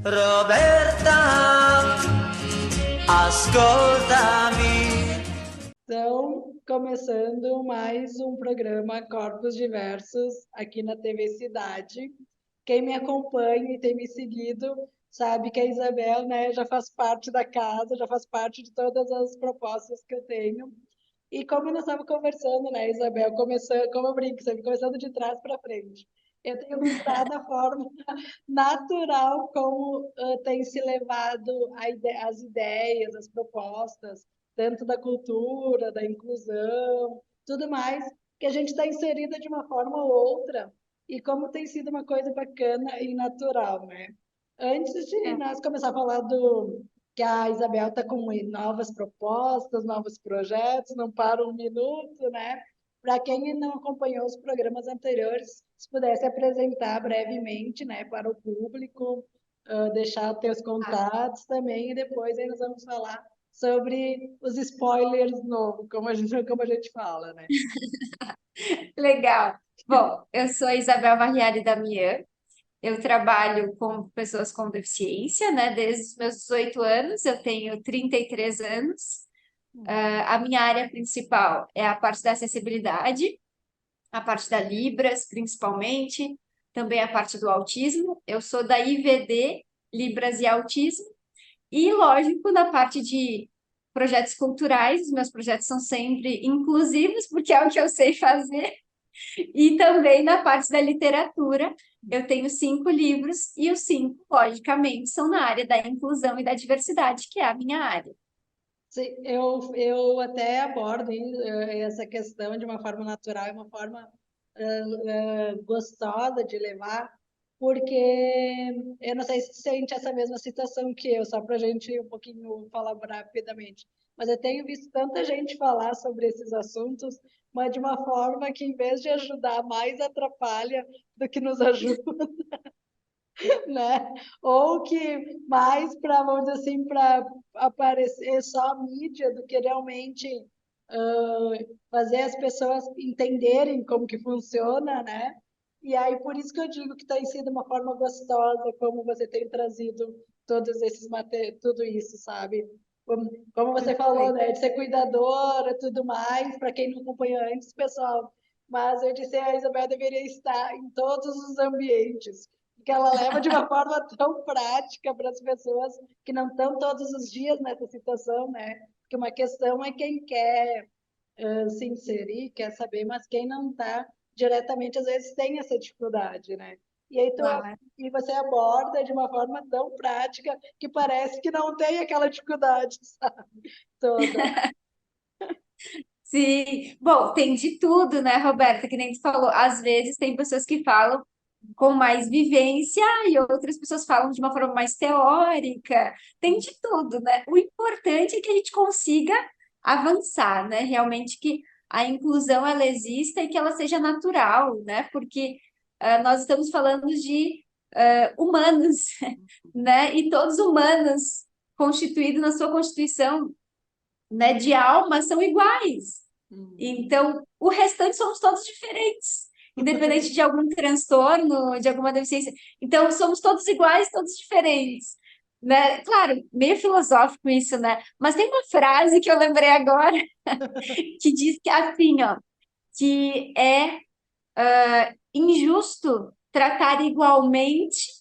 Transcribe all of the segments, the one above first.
Roberta, ascoltami. Então, começando mais um programa Corpos Diversos aqui na TV Cidade. Quem me acompanha e tem me seguido sabe que a Isabel, né, já faz parte da casa, já faz parte de todas as propostas que eu tenho. E como nós estávamos conversando, né, Isabel, começando, como eu brinco, sempre começando de trás para frente. Eu tenho gostado da forma natural como tem se levado as ideias, as propostas, tanto da cultura, da inclusão, tudo mais, que a gente está inserida de uma forma ou outra, e como tem sido uma coisa bacana e natural, né? Antes de É, nós começar a falar do que a Isabel está com novas propostas, novos projetos, não para um minuto, né? Para quem não acompanhou os programas anteriores, se pudesse apresentar brevemente, né, para o público, deixar teus tá. contatos também, e depois aí nós vamos falar sobre os spoilers novos, como a gente fala, né? Legal. Bom, eu sou a Isabel Varriari Damião. Eu trabalho com pessoas com deficiência, né? Desde os meus 18 anos, eu tenho 33 anos. A minha área principal é a parte da acessibilidade, a parte da Libras, principalmente, também a parte do autismo. Eu sou da IVD, Libras e Autismo. E, lógico, na parte de projetos culturais, os meus projetos são sempre inclusivos, porque é o que eu sei fazer. E também na parte da literatura, eu tenho 5 livros, e os 5, logicamente, são na área da inclusão e da diversidade, que é a minha área. Sim, eu até abordo essa questão de uma forma natural e uma forma gostosa de levar, porque eu não sei se sente essa mesma situação que eu, só para a gente um pouquinho falar rapidamente. Mas eu tenho visto tanta gente falar sobre esses assuntos, mas de uma forma que, em vez de ajudar, mais atrapalha do que nos ajuda, né? Ou que mais para, vamos dizer assim, para aparecer só a mídia do que realmente fazer as pessoas entenderem como que funciona, né? E aí, por isso que eu digo que tem sido uma forma gostosa, como você tem trazido todos esses tudo isso, sabe? Como você falou, Perfeito. né? De ser cuidadora, tudo mais, para quem não acompanhou antes, pessoal. Mas eu disse, a Isabel deveria estar em todos os ambientes, porque ela leva de uma forma tão prática para as pessoas que não estão todos os dias nessa situação, né? Porque uma questão é quem quer se inserir, quer saber, mas quem não está diretamente, às vezes tem essa dificuldade, né? E aí Claro. e você aborda de uma forma tão prática que parece que não tem aquela dificuldade, sabe? Toda. Sim. Bom, tem de tudo, né, Roberta? Que nem tu falou. Às vezes tem pessoas que falam com mais vivência e outras pessoas falam de uma forma mais teórica. Tem de tudo, né? O importante é que a gente consiga avançar, né? Realmente que a inclusão ela exista e que ela seja natural, né? Porque nós estamos falando de humanos, né? E todos humanos constituídos na sua constituição, né, de alma são iguais. Então, o restante somos todos diferentes, independente de algum transtorno, de alguma deficiência. Então, somos todos iguais, todos diferentes. Né? Claro, meio filosófico isso, né? Mas tem uma frase que eu lembrei agora que diz que assim, ó, que é injusto tratar igualmente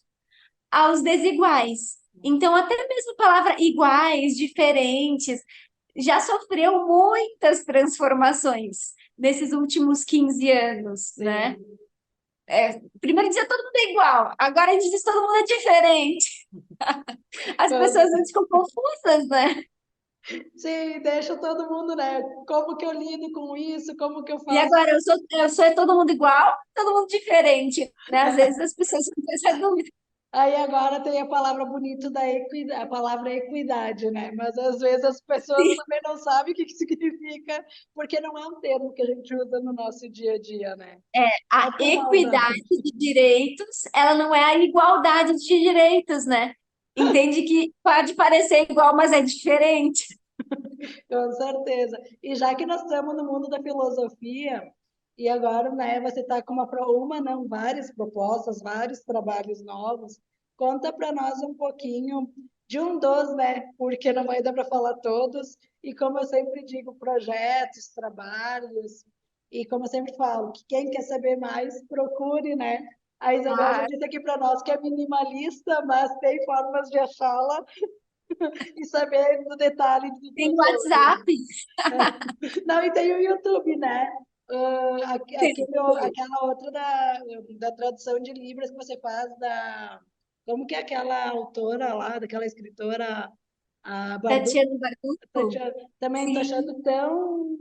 aos desiguais. Então, até mesmo a palavra iguais, diferentes, já sofreu muitas transformações nesses últimos 15 anos, né? Sim. Primeiro dizia todo mundo é igual, agora a gente diz todo mundo é diferente. As pessoas não ficam confusas, né? Sim, deixa todo mundo, né? Como que eu lido com isso? Como que eu E faço? agora eu sou todo mundo igual, todo mundo diferente, né? Às vezes as pessoas ficam com essa dúvida. Aí agora tem a palavra bonita da equidade, a palavra equidade, né? Mas às vezes as pessoas também não sabem o que que significa, porque não é um termo que a gente usa no nosso dia a dia, né? A Pode falar, equidade Roberta. de direitos, ela não é a igualdade de direitos, né? Entende que pode parecer igual, mas é diferente. Com certeza. E já que nós estamos no mundo da filosofia, e agora, né, você está com uma, não, várias propostas, vários trabalhos novos, conta para nós um pouquinho de um dos, né? Porque não vai dar para falar todos. E como eu sempre digo, projetos, trabalhos. E como eu sempre falo, que quem quer saber mais, procure, né? A Isabel já Ah, disse aqui para nós que é minimalista, mas tem formas de achá-la e saber do detalhe do tem produto. WhatsApp, Não, e tem o YouTube, né? tem. Aquela outra da tradução de Libras que você faz da. Como que é aquela autora lá, daquela escritora, a Bardu, Tatiana Barduco? também estou Sim. achando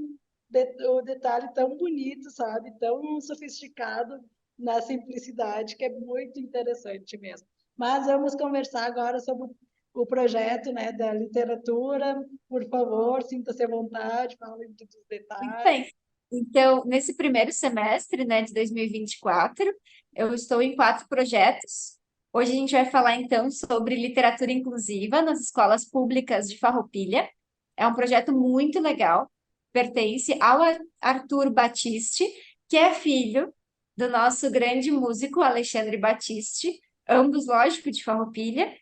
o detalhe tão bonito, sabe? Tão sofisticado na simplicidade, que é muito interessante mesmo. Mas vamos conversar agora sobre o projeto, né, da literatura. Por favor, sinta-se à vontade, fale dos Muito detalhes. bem. Então, nesse primeiro semestre, né, de 2024, eu estou em 4 projetos. Hoje a gente vai falar, então, sobre literatura inclusiva nas escolas públicas de Farroupilha. É um projeto muito legal. Pertence ao Arthur Batiste, que é filho do nosso grande músico Alexandre Batiste, ambos, lógico, de Farroupilha.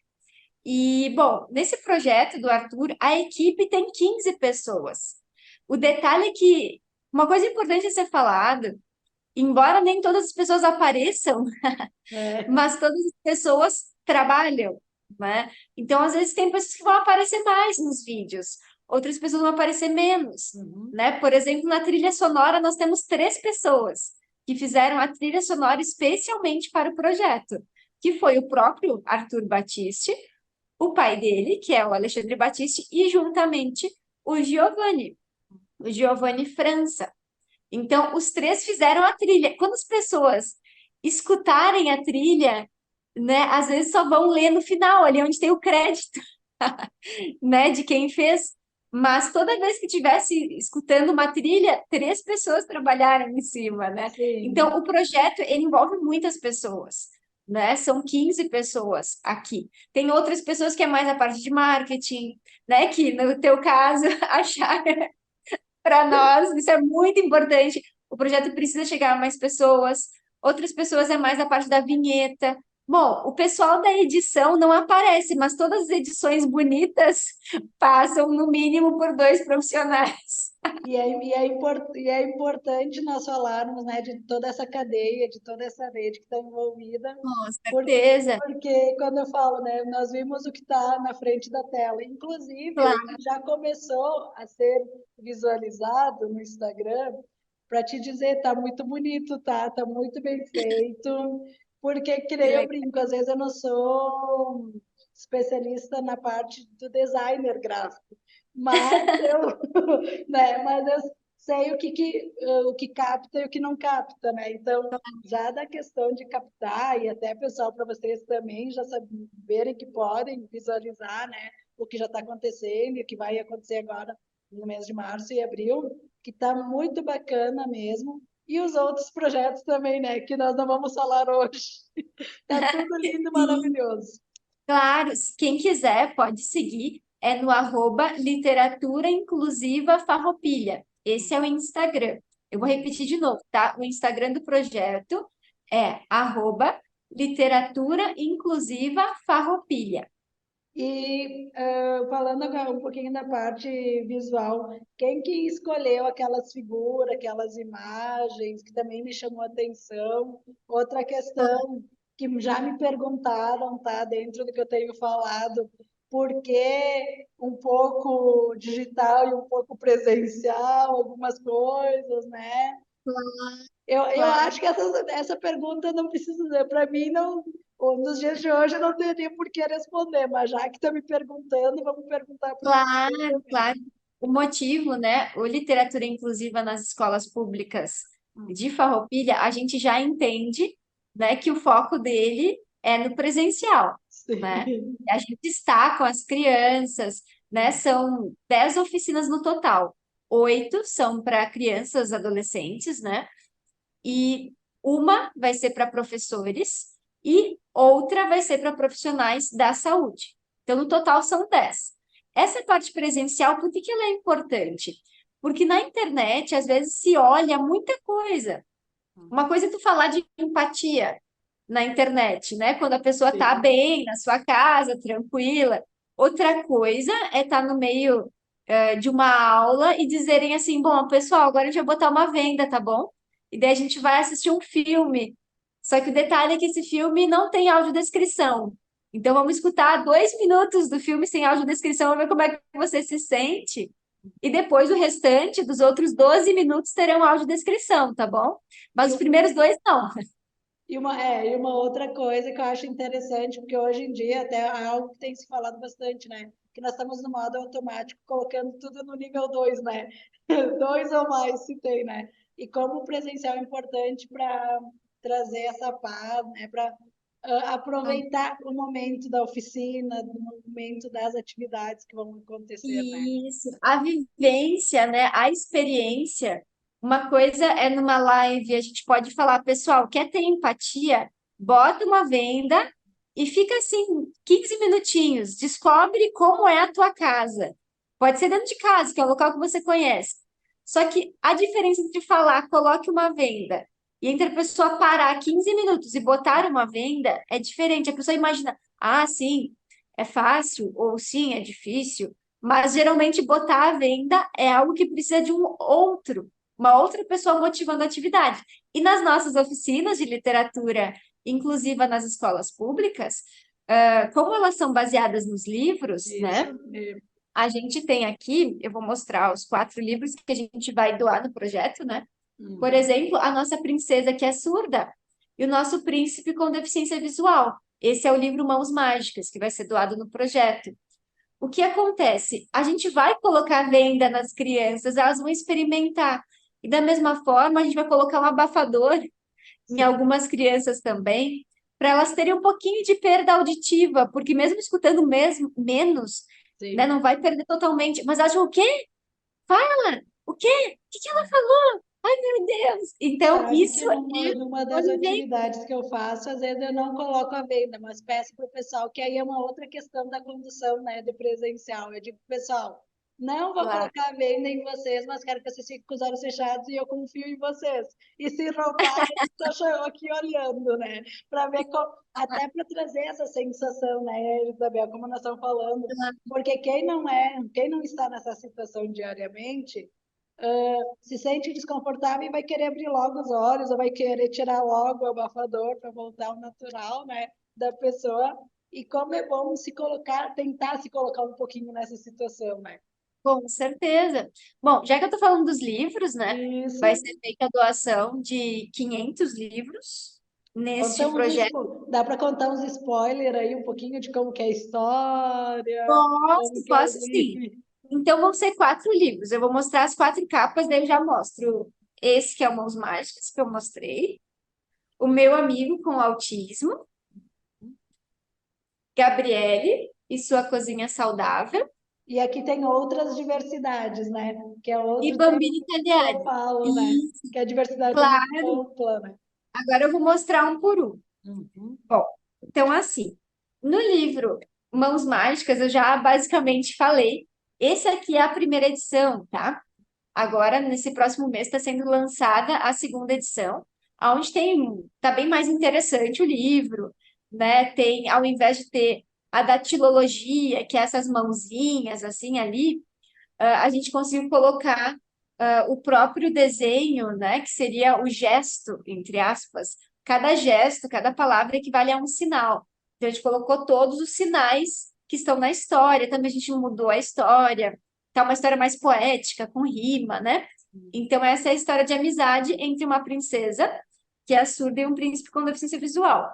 E, bom, nesse projeto do Arthur, a equipe tem 15 pessoas. O detalhe é que uma coisa importante a ser falado, embora nem todas as pessoas apareçam, É. mas todas as pessoas trabalham, né? Então, às vezes, tem pessoas que vão aparecer mais nos vídeos, outras pessoas vão aparecer menos, Uhum. né? Por exemplo, na trilha sonora, nós temos 3 pessoas que fizeram a trilha sonora especialmente para o projeto, que foi o próprio Arthur Batiste, o pai dele, que é o Alexandre Batiste, e juntamente o Giovanni França. Então, os 3 fizeram a trilha. Quando as pessoas escutarem a trilha, né, às vezes só vão ler no final, ali onde tem o crédito, né, de quem fez. Mas toda vez que estivesse escutando uma trilha, 3 pessoas trabalharam em cima, né? Sim. Então, o projeto, ele envolve muitas pessoas, né? São 15 pessoas aqui. Tem outras pessoas que é mais a parte de marketing, né? Que no teu caso, achar para nós, isso é muito importante. O projeto precisa chegar a mais pessoas. Outras pessoas é mais a parte da vinheta. Bom, o pessoal da edição não aparece, mas todas as edições bonitas passam no mínimo por 2 profissionais. E é importante nós falarmos, né, de toda essa cadeia, de toda essa rede que está envolvida, Com por- certeza. porque quando eu falo, né, nós vimos o que está na frente da tela. Inclusive, o Claro, que já começou a ser visualizado no Instagram, para te dizer, tá muito bonito, tá? Tá muito bem feito, porque que que nem eu legal. brinco, às vezes eu não sou especialista na parte do designer gráfico, mas eu, né, mas eu sei o que capta e o que não capta, né? Então, já da questão de captar, e até, pessoal, para vocês também já saberem que podem visualizar, né, o que já está acontecendo e o que vai acontecer agora no mês de março e abril, que está muito bacana mesmo. E os outros projetos também, né, que nós não vamos falar hoje. Tá tudo lindo e Sim, maravilhoso. claro. Quem quiser pode seguir, é no arroba Literatura Inclusiva Farroupilha. Esse é o Instagram. Eu vou repetir de novo, tá? O Instagram do projeto é arroba Literatura Inclusiva Farroupilha. E falando agora um pouquinho da parte visual, quem que escolheu aquelas figuras, aquelas imagens, que também me chamou a atenção? Outra questão que já me perguntaram, tá, dentro do que eu tenho falado, por que um pouco digital e um pouco presencial, algumas coisas, né? Eu Claro, acho que essa pergunta não precisa, para mim, não, nos dias de hoje eu não teria por que responder, mas já que está me perguntando, vamos perguntar para você claro, também. claro. O motivo, né? O Literatura Inclusiva nas escolas públicas de Farroupilha, a gente já entende, né, que o foco dele é no presencial, né? Sim. A gente está com as crianças, né? São 10 oficinas no total. 8 são para crianças, adolescentes, né? E uma vai ser para professores e outra vai ser para profissionais da saúde. Então, no total, são 10. Essa parte presencial, por que que ela é importante? Porque na internet, às vezes, se olha muita coisa. Uma coisa é tu falar de empatia, na internet, né? Quando a pessoa tá Sim. bem na sua casa, tranquila. Outra coisa é estar no meio de uma aula e dizerem assim, bom, pessoal, agora a gente vai botar uma venda, tá bom? E daí a gente vai assistir um filme. Só que o detalhe é que esse filme não tem audiodescrição. Então vamos escutar 2 minutos do filme sem audiodescrição, ver como é que você se sente. E depois o restante dos outros 12 minutos terão audiodescrição, tá bom? E Mas os primeiros dois não. e uma outra coisa que eu acho interessante, porque hoje em dia até é algo que tem se falado bastante, né? Que nós estamos no modo automático, colocando tudo no nível 2, né? Dois ou mais se tem, né? E como o presencial é importante para trazer essa paz, né? Para aproveitar o momento da oficina, do momento das atividades que vão acontecer, né? Isso, a vivência, né? A experiência. Uma coisa é numa live, a gente pode falar, pessoal, quer ter empatia? Bota uma venda e fica assim, 15 minutinhos, descobre como é a tua casa. Pode ser dentro de casa, que é o local que você conhece. Só que a diferença entre falar, coloque uma venda, e entre a pessoa parar 15 minutos e botar uma venda é diferente. A pessoa imagina, ah, sim, é fácil, ou sim, é difícil. Mas geralmente botar à venda é algo que precisa de uma outra pessoa motivando a atividade. E nas nossas oficinas de literatura inclusiva nas escolas públicas, como elas são baseadas nos livros, Isso. né? A gente tem aqui, eu vou mostrar os 4 livros que a gente vai doar no projeto, né? Por exemplo, a nossa princesa que é surda e o nosso príncipe com deficiência visual. Esse é o livro Mãos Mágicas, que vai ser doado no projeto. O que acontece? A gente vai colocar venda nas crianças, elas vão experimentar. E da mesma forma, a gente vai colocar um abafador em Sim, algumas crianças também, para elas terem um pouquinho de perda auditiva, porque mesmo escutando menos, né, sim. não vai perder totalmente. Mas elas acham, o quê? Fala! O quê? O que que ela falou? Ai, meu Deus! Então, Sabe isso que é numa uma das vivência. atividades que eu faço, às vezes eu não coloco a venda, mas peço para o pessoal, que aí é uma outra questão da condução, né, do presencial. Eu digo, pessoal, não vou Claro. colocar a venda em vocês, mas quero que vocês fiquem com os olhos fechados e eu confio em vocês. E se roubarem, estou aqui olhando, né, para ver como, até para trazer essa sensação, né, Isabel, como nós estamos falando, porque quem não está nessa situação diariamente se sente desconfortável e vai querer abrir logo os olhos, ou vai querer tirar logo o abafador para voltar ao natural, né, da pessoa. E como é bom se colocar, tentar se colocar um pouquinho nessa situação, né? Com certeza. Bom, já que eu estou falando dos livros, né? Vai Isso. ser feita a doação de 500 livros Conta neste projeto. dá para contar uns spoiler aí, um pouquinho de como que é a história, como Posso, que é o posso sim. livro. Então vão ser 4 livros. Eu vou mostrar as 4 capas, daí eu já mostro esse que é o Mãos Mágicas, que eu mostrei. O meu amigo com autismo, Gabriele e sua cozinha saudável. E aqui tem outras diversidades, né? Que é E outro tema Bambino que eu Italiani. falo, né? Isso, Que a diversidade é muito claro. ampla, né? Agora eu vou mostrar um por um. Uhum. Bom, então assim, no livro Mãos Mágicas eu já basicamente falei. Esse aqui é a primeira edição, tá? Agora, nesse próximo mês, está sendo lançada a segunda edição, onde tá bem mais interessante o livro, né? Tem, ao invés de ter a datilologia, que é essas mãozinhas assim ali, a gente conseguiu colocar o próprio desenho, né? Que seria o gesto, entre aspas. Cada gesto, cada palavra equivale a um sinal. Então, a gente colocou todos os sinais que estão na história. Também a gente mudou a história. Tá uma história mais poética, com rima, né? Então, essa é a história de amizade entre uma princesa, que é a surda, e um príncipe com deficiência visual.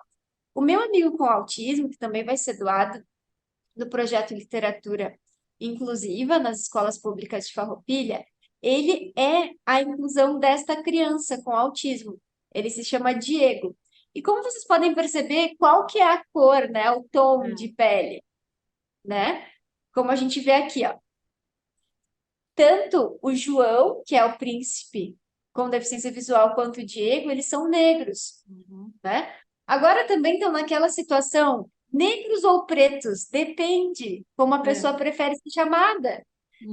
O meu amigo com autismo, que também vai ser doado do projeto Literatura Inclusiva nas escolas públicas de Farroupilha, ele é a inclusão desta criança com autismo. Ele se chama Diego. E como vocês podem perceber, qual que é a cor, né, o tom de pele, né? Como a gente vê aqui, ó. Tanto o João, que é o príncipe com deficiência visual, quanto o Diego, eles são negros, né? Agora também estão naquela situação, negros ou pretos, depende como a É. pessoa prefere ser chamada.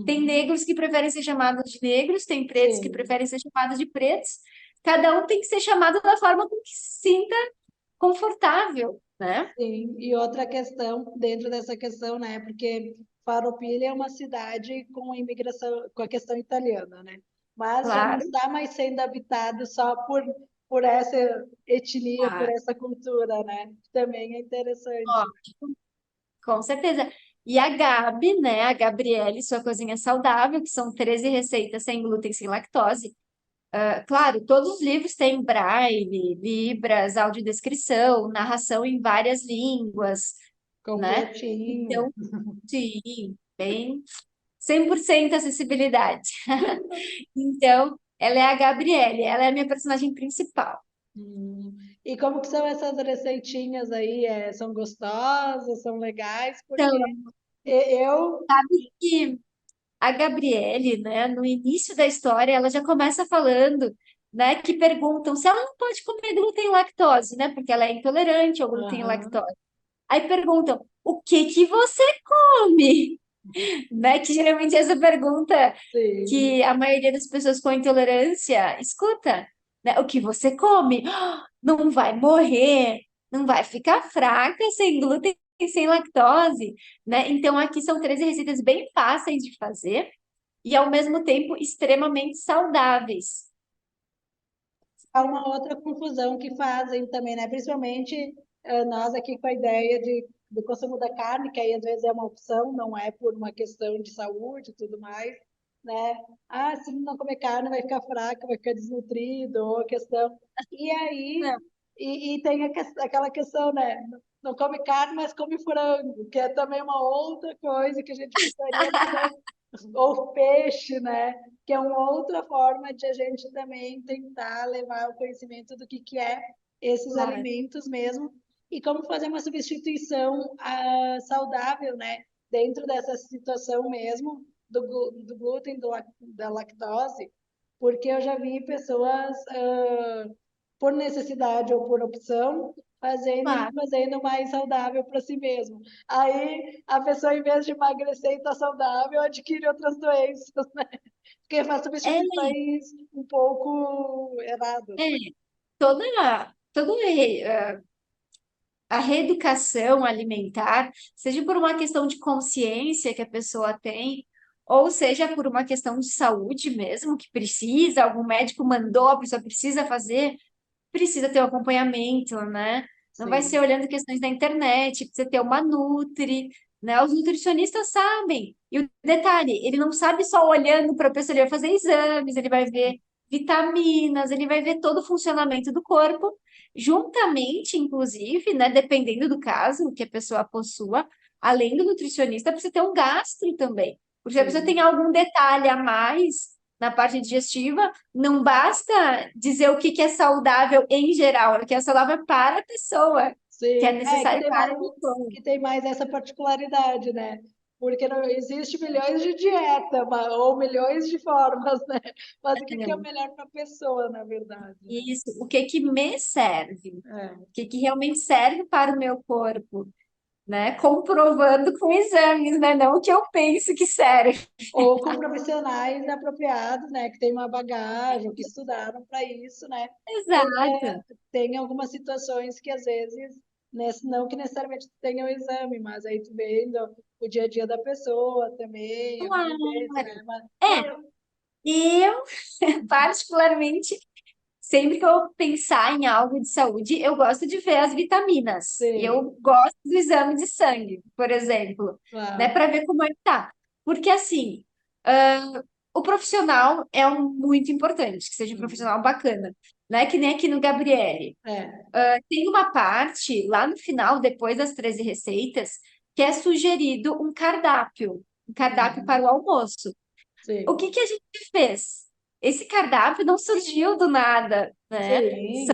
Tem Uhum. negros que preferem ser chamados de negros, tem pretos que Sim. preferem ser chamados de pretos. Cada um tem que ser chamado da forma com que se sinta confortável, né? Sim, e outra questão, dentro dessa questão, né? Porque Farroupilha é uma cidade com imigração, com a questão italiana, né? Mas já não Claro, está mais sendo habitado só por essa etnia, por claro. essa cultura, né? Também é Ó, interessante. com certeza. E a Gabi, né? A Gabriele, Sua Cozinha Saudável, que são 13 receitas sem glúten, sem lactose. Claro, todos os livros têm braille, libras, audiodescrição, narração em várias línguas, né? Completinho. Então, sim, bem 100% acessibilidade. Então, ela é a Gabriele, ela é a minha personagem principal. Hum. E como que são essas receitinhas aí? São gostosas, são legais? Então, Porque eu... sabe que a Gabriele, né, no início da história, ela já começa falando, né, que perguntam se ela não pode comer glúten e lactose, né, porque ela é intolerante ao glúten e Aham, lactose. Aí perguntam, o que que você come? Né, que geralmente é essa pergunta sim. que a maioria das pessoas com intolerância escuta, né, o que você come? Não vai morrer, não vai ficar fraca sem glúten e sem lactose, né? Então aqui são 13 receitas bem fáceis de fazer e ao mesmo tempo extremamente saudáveis. Há uma outra confusão que fazem também, né? Principalmente nós aqui com a ideia do consumo da carne, que aí às vezes é uma opção, não é por uma questão de saúde e tudo mais, né? Ah, se não comer carne vai ficar fraca, vai ficar desnutrido, ou a questão. E aí, Não, e tem aquela questão, né? Não come carne, mas come frango, que é também uma outra coisa que a gente gostaria de não, ou peixe, né? Que é uma outra forma de a gente também tentar levar o conhecimento do que é esses claro. alimentos mesmo e como fazer uma substituição saudável, né? Dentro dessa situação mesmo do glúten, da lactose, porque eu já vi pessoas, por necessidade ou por opção, não Claro. fazendo mais saudável para si mesmo. Aí a pessoa, em vez de emagrecer e estar saudável, adquire outras doenças, né? Porque faz É, substituições um pouco erradas. é, toda a reeducação alimentar, seja por uma questão de consciência que a pessoa tem, ou seja por uma questão de saúde mesmo, que precisa, algum médico mandou, a pessoa precisa fazer, precisa ter o acompanhamento, né? Não vai ser Sim, olhando questões da internet, precisa ter uma nutri, né? Os nutricionistas sabem. E o detalhe, ele não sabe só olhando para a pessoa, ele vai fazer exames, ele vai ver vitaminas, ele vai ver todo o funcionamento do corpo, juntamente, inclusive, né? Dependendo do caso que a pessoa possua, além do nutricionista, precisa ter um gastro também. Porque se a pessoa tem sim, algum detalhe a mais na parte digestiva, não basta dizer o que que é saudável em geral, o que é saudável para a pessoa, que é sim. necessário para a pessoa. Que tem mais essa particularidade, né? Porque não existe milhões de dieta, ou milhões de formas, né? Mas o que é o Não. melhor para a pessoa, na verdade, né? Isso, o que que me serve, É. o que que realmente serve para o meu corpo, né? Comprovando com exames, né? Não o que eu penso que serve. Ou com profissionais apropriados, né? Que têm uma bagagem, que estudaram para isso, né? Porque Exato. tem algumas situações que às vezes, não que necessariamente tu tenha o exame, mas aí tu vendo o dia a dia da pessoa também, algumas vezes, Claro. né? Mas, É, eu, particularmente, sempre que eu pensar em algo de saúde, eu gosto de ver as vitaminas. E sim, eu gosto do exame de sangue, por exemplo, né, claro. para ver como é que tá. Porque assim, o profissional é muito importante, que seja um Uhum. profissional bacana, né? Que nem aqui no Gabriele. É. Tem uma parte lá no final, depois das 13 receitas, que é sugerido um cardápio para Uhum. o almoço. O Sim, que que a gente fez? Esse cardápio não surgiu do nada, né? sim.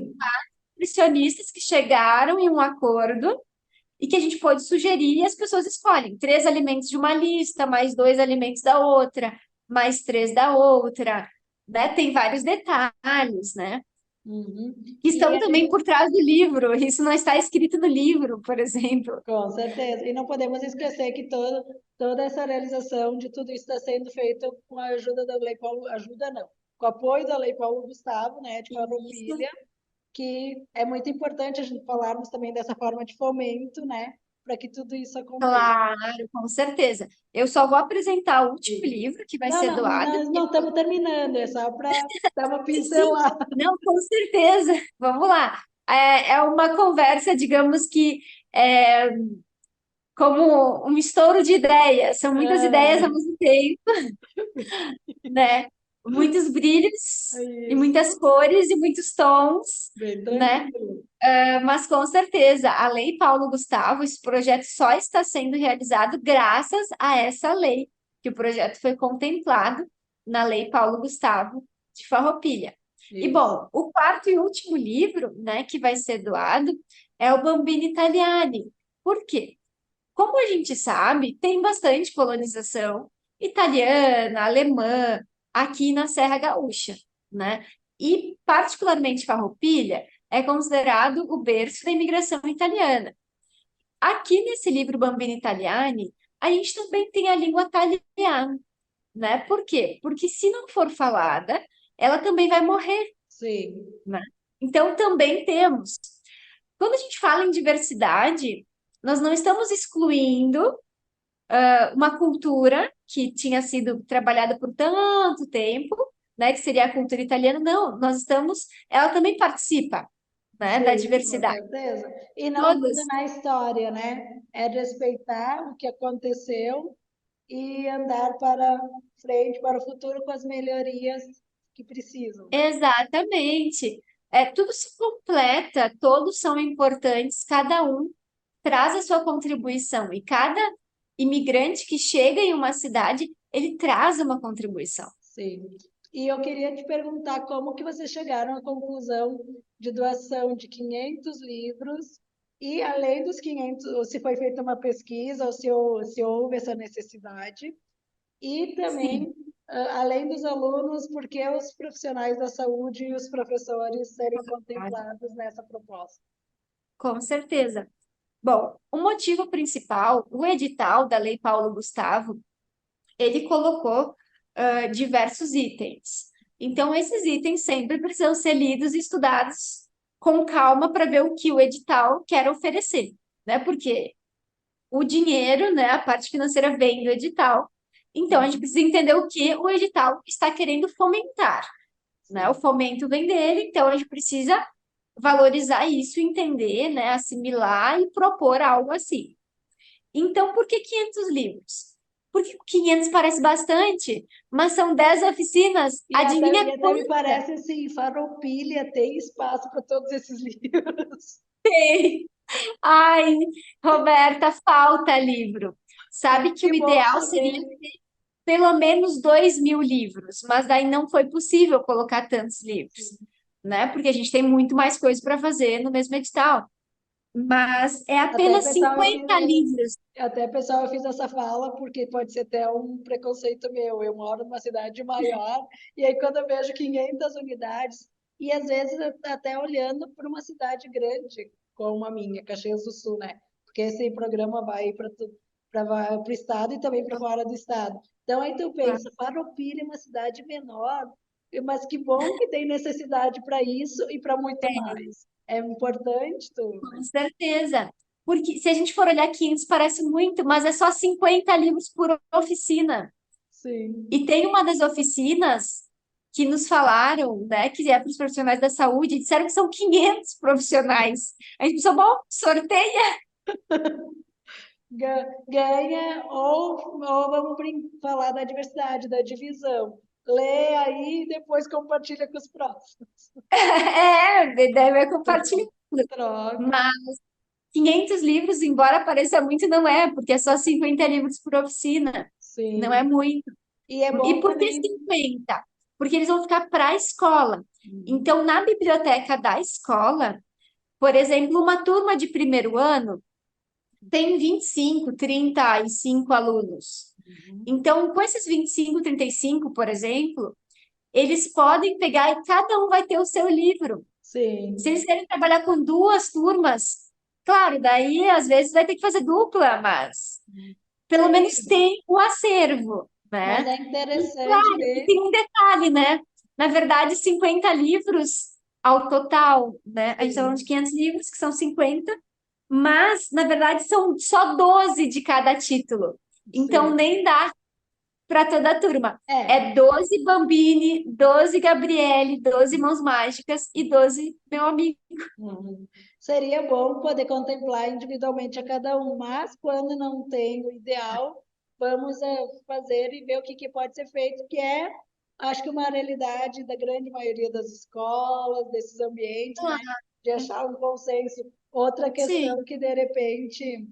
Nutricionistas que chegaram em um acordo e que a gente pode sugerir e as pessoas escolhem 3 alimentos de uma lista, mais 2 alimentos da outra, mais 3 da outra, né? Tem vários detalhes, né? Uhum. Que E estão também por trás do livro. Isso não está escrito no livro, por exemplo. com certeza. E não podemos esquecer que toda essa realização de tudo isso está sendo feito com a ajuda da Lei Paulo, ajuda não, com o apoio da Lei Paulo Gustavo, né, de Isso, Farroupilha, que é muito importante a gente falarmos também dessa forma de fomento, né, para que tudo isso aconteça. Claro, com certeza. Eu só vou apresentar o último Sim. livro que vai Não, ser não, doado. nós não estamos terminando, é só para dar uma Sim, pincelada. não, com certeza. Vamos lá. É uma conversa, digamos que é, como um estouro de ideias. São muitas ideias ao Ah, mesmo tempo, né? Muitos brilhos é e isso, muitas cores e muitos tons, bem né? tranquilo. Mas com certeza, a Lei Paulo Gustavo, esse projeto só está sendo realizado graças a essa lei, que o projeto foi contemplado na Lei Paulo Gustavo de Farroupilha. E Isso. bom, o quarto e último livro, né, que vai ser doado é o Bambino Italiani. Por quê? Como a gente sabe, tem bastante colonização italiana, alemã aqui na Serra Gaúcha, né? E particularmente Farroupilha é considerado o berço da imigração italiana. Aqui nesse livro Bambino Italiani, a gente também tem a língua italiana, né? Por quê? Porque se não for falada, ela também vai morrer, Sim, né? Então também temos. Quando a gente fala em diversidade, nós não estamos excluindo uma cultura que tinha sido trabalhada por tanto tempo, né, que seria a cultura italiana. Não, ela também participa, né, da sim, com diversidade. certeza. E não Todas, condenar a história, né? É respeitar o que aconteceu e andar para frente, para o futuro com as melhorias que precisam. exatamente. Tudo se completa, todos são importantes, cada um traz a sua contribuição e cada imigrante que chega em uma cidade, ele traz uma contribuição. Sim. E eu queria te perguntar como que vocês chegaram à conclusão de doação de 500 livros e além dos 500, ou se foi feita uma pesquisa ou se houve essa necessidade. E Sim, também, além dos alunos, por que os profissionais da saúde e os professores serem contemplados nessa proposta? com certeza. Bom, o motivo principal, o edital da Lei Paulo Gustavo, ele colocou diversos itens. Então, esses itens sempre precisam ser lidos e estudados com calma para ver o que o edital quer oferecer, né? Porque o dinheiro, né, a parte financeira vem do edital. Então, a gente Sim, precisa entender o que o edital está querendo fomentar, né? O sim. fomento vem dele, então a gente precisa valorizar isso, entender, né, assimilar e propor algo assim. Então, por que 500 livros? Porque 500 parece bastante, mas são 10 oficinas. E Adivinha até me quantas parece assim, Farroupilha tem espaço para todos esses livros. tem? Ai, Roberta, falta livro. Sabe que Que o bom ideal seria saber. pelo menos 2.000 livros, mas daí não foi possível colocar tantos livros, Sim. né? Porque a gente tem muito mais coisa para fazer no mesmo edital. Mas é Até apenas pessoal, 50 livros. até pessoal, eu fiz essa fala porque pode ser até um preconceito meu. Eu moro numa cidade maior e aí quando eu vejo 500 unidades e às vezes até olhando para uma cidade grande como a minha, Caxias do Sul, né? Porque esse programa vai para o estado e também para fora do estado. Então aí tu pensa, Farroupilha é uma cidade menor, mas que bom que tem necessidade para isso e para muito mais. É importante tu. Com certeza. Porque se a gente for olhar 500 parece muito, mas é só 50 livros por oficina. Sim. E tem uma das oficinas que nos falaram, né, que é para os profissionais da saúde, disseram que são 500 profissionais. A gente pensou, bom, sorteia. Ganha, ou vamos falar da diversidade, da divisão. Lê aí e depois compartilha com os próximos. Daí vai compartilhando. Troca. Mas 500 livros, embora pareça muito, não é, porque é só 50 livros por oficina. Não é Sim. muito. E é E bom por que também. 50? Porque eles vão ficar para a escola. Então, na biblioteca da escola, por exemplo, uma turma de primeiro ano tem 25, 35 alunos. Uhum. Então, com esses 25, 35, por exemplo, eles podem pegar e cada um vai ter o seu livro. Se Sim. eles querem trabalhar com duas turmas, claro, daí às vezes vai ter que fazer dupla, mas pelo menos Sim. tem o acervo, Mas né? é E interessante claro, e ver. tem um detalhe, né? Na verdade, 50 livros ao total, né? A gente está falando de Sim, 500 livros, que são 50, mas, na verdade, são só 12 de cada título. Então, sim. nem dá para toda a turma. É, É 12 Bambini, 12 Gabriele, 12 Mãos Mágicas e 12 Meu Amigo. uhum. Seria bom poder contemplar individualmente a cada um, mas quando não tem o ideal, vamos fazer e ver o que pode ser feito, que é, acho que uma realidade da grande maioria das escolas, desses ambientes, né, Claro, de achar um consenso. Outra sim, questão que, de repente,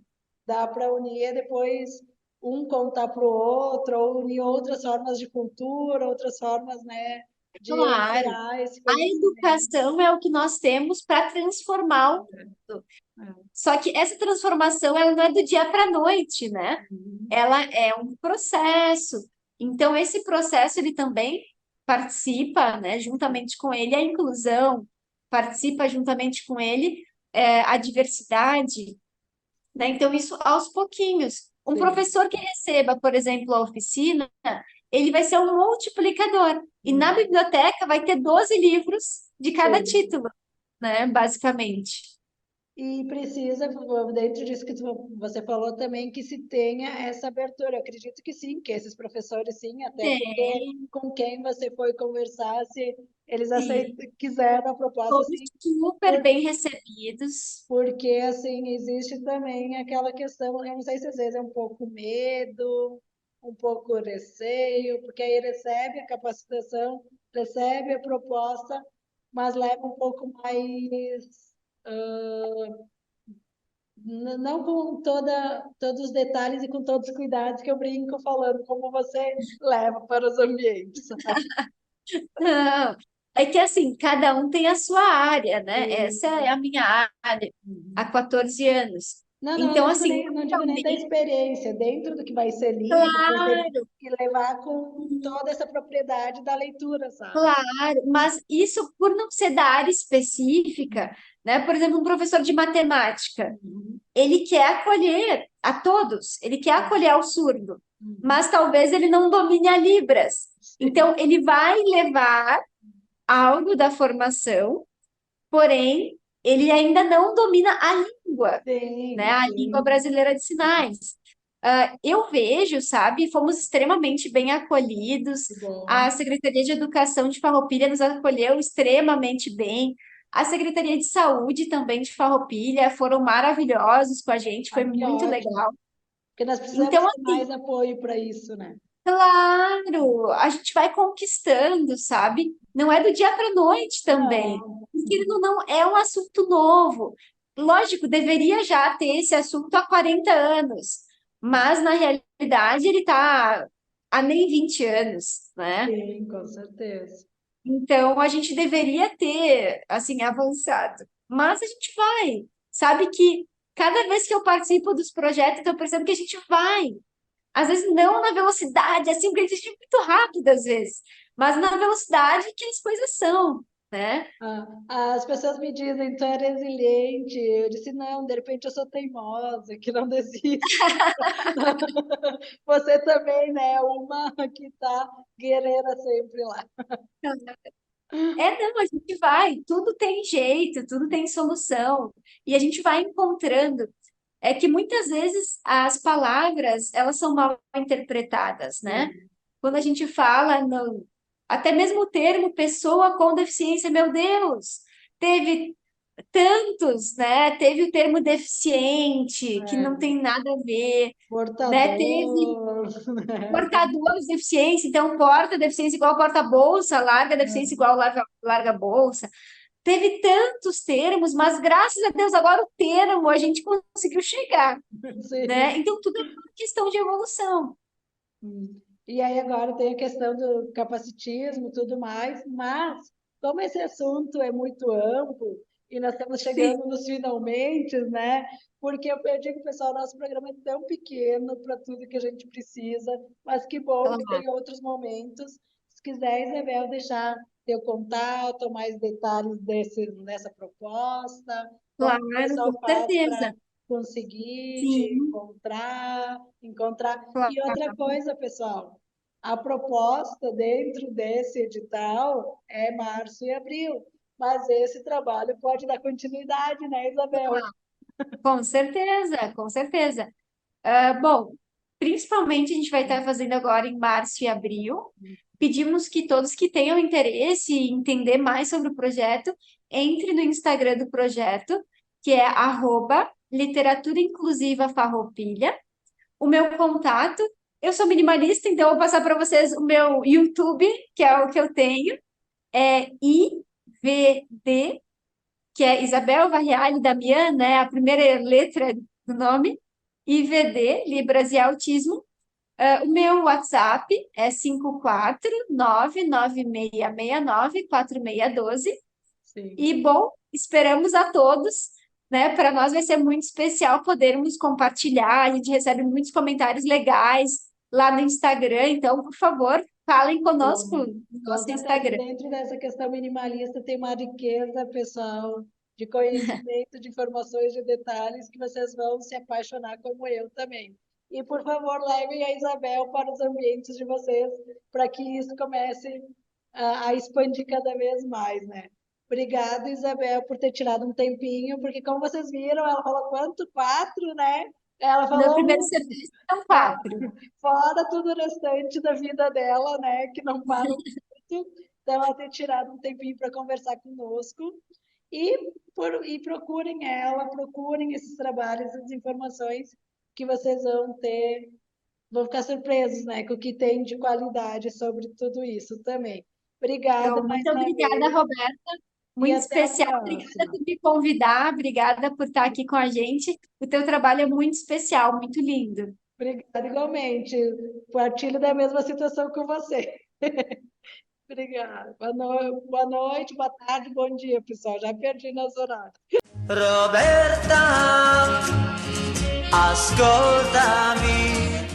dá para unir é depois um contar para o outro, ou unir outras formas de cultura, outras formas, né, de claro. ampliar esse A conhecimento. educação é o que nós temos para transformar o mundo. É. Só que essa transformação, ela não é do dia para a noite, né? Uhum. Ela é um processo. Então, esse processo, ele também participa, né, juntamente com ele, a inclusão, participa juntamente com ele, a diversidade, né? Então, isso aos pouquinhos. Um Sim. professor que receba, por exemplo, a oficina, ele vai ser um multiplicador. E na Uhum. biblioteca vai ter 12 livros de cada Sim. título, né? Basicamente. E precisa, dentro disso que você falou também, que se tenha essa abertura. Eu acredito que sim, que esses professores sim, até porque Tem, com quem você foi conversar, se eles sim. aceitam, quiseram a proposta, Todos sim, super por, bem recebidos. porque assim, existe também aquela questão, eu não sei se às vezes é um pouco medo, um pouco receio, porque aí recebe a capacitação, recebe a proposta, mas leva um pouco mais. Não com todos os detalhes e com todos os cuidados que eu brinco falando, como você leva para os ambientes. Não, é que assim, cada um tem a sua área, né? Essa é a E- minha área há 14 anos. não, eu Então, assim, não digo nem da realmente, experiência, dentro do que vai ser lido, que vai ter claro, que levar com toda essa propriedade da leitura, sabe? claro, mas isso por não ser da área específica, né? Por exemplo, um professor de matemática, Uhum, ele quer acolher a todos, ele quer acolher ao surdo, uhum, mas talvez ele não domine a Libras. sim, Então, ele vai levar algo da formação, porém, ele ainda não domina a língua, né? sim, A língua sim, brasileira de sinais. Eu vejo, sabe, fomos extremamente bem acolhidos. que bom. A Secretaria de Educação de Farroupilha nos acolheu extremamente bem. A Secretaria de Saúde também de Farroupilha foram maravilhosos com a gente, foi Ah, que muito ótimo. legal. Porque nós precisamos Então, ter assim, mais apoio para isso, né? claro, a gente vai conquistando, sabe? Não é do dia para noite também. Não. Porque ele não é um assunto novo. Lógico, deveria já ter esse assunto há 40 anos, mas na realidade ele está há nem 20 anos, né? Sim, com certeza. Então a gente deveria ter, assim, avançado. Mas a gente vai. Sabe que cada vez que eu participo dos projetos, eu percebo que a gente vai. Às vezes não na velocidade, assim, porque a gente é muito rápido às vezes, mas na velocidade que as coisas são, né? As pessoas me dizem, tu é resiliente. Eu disse, não, de repente eu sou teimosa, que não desisto. Você também, né? Uma que tá guerreira sempre lá. Não, a gente vai, tudo tem jeito, tudo tem solução, e a gente vai encontrando. É que muitas vezes as palavras, elas são mal interpretadas, né? Sim, Quando a gente fala no, até mesmo o termo pessoa com deficiência, meu Deus, teve tantos, né? Teve o termo deficiente, que não é. tem nada a ver, né? Teve Portador, né? portador de deficiência, então porta deficiência igual porta-bolsa, larga deficiência igual larga-bolsa. Teve tantos termos, mas graças a Deus agora o termo a gente conseguiu chegar, né? Sim. Então tudo é uma questão de evolução. E aí agora tem a questão do capacitismo e tudo mais, mas como esse assunto é muito amplo e nós estamos Sim, chegando nos finalmente, né? Porque eu digo, pessoal, nosso programa é tão pequeno para tudo que a gente precisa, mas que bom que claro, tem outros momentos. Se quiser, Isabel, deixar teu contato, mais detalhes dessa proposta, como o claro, com pessoal faz para certeza. conseguir te Sim, encontrar. E claro. outra coisa, pessoal, a proposta dentro desse edital é março e abril. mas esse trabalho pode dar continuidade, né, Isabel? Com certeza, com certeza. Bom, principalmente a gente vai estar fazendo agora em março e abril. Pedimos que todos que tenham interesse em entender mais sobre o projeto, entre no Instagram do projeto, que é @literatura inclusiva farroupilha. O meu contato, eu sou minimalista, então eu vou passar para vocês o meu YouTube, que é o que eu tenho, é IVD, que é Isabel Varriale Damian, né? A primeira letra do nome, IVD, Libras e Autismo. O meu WhatsApp é 54996694612. Sim. E, bom, esperamos a todos, né? Para nós vai ser muito especial podermos compartilhar. A gente recebe muitos comentários legais lá no Instagram, então, por favor, falem conosco Com no com nosso certeza, Instagram. dentro dessa questão minimalista tem uma riqueza, pessoal, de conhecimento, de informações, de detalhes que vocês vão se apaixonar como eu também. E, por favor, levem a Isabel para os ambientes de vocês, para que isso comece a expandir cada vez mais, né? Obrigada, Isabel, por ter tirado um tempinho, porque como vocês viram, ela falou quanto? 4, né? Ela No primeiro falou semestre são 4. fora tudo o restante da vida dela, né? Que não para muito. Então, ela ter tirado um tempinho para conversar conosco. E procurem ela, procurem esses trabalhos, essas informações que vocês vão ter, vão ficar surpresos, né? Com o que tem de qualidade sobre tudo isso também. Obrigada Então, mais muito uma obrigada, vez Roberta. e Muito até a especial. Obrigada próxima. por me convidar. Obrigada por estar aqui com a gente. O teu trabalho é muito especial, muito lindo. Obrigada igualmente. Partilho da mesma situação com você. Obrigada. Boa noite, boa tarde, bom dia, pessoal. Já perdi nos horários. Roberta, ascoltami.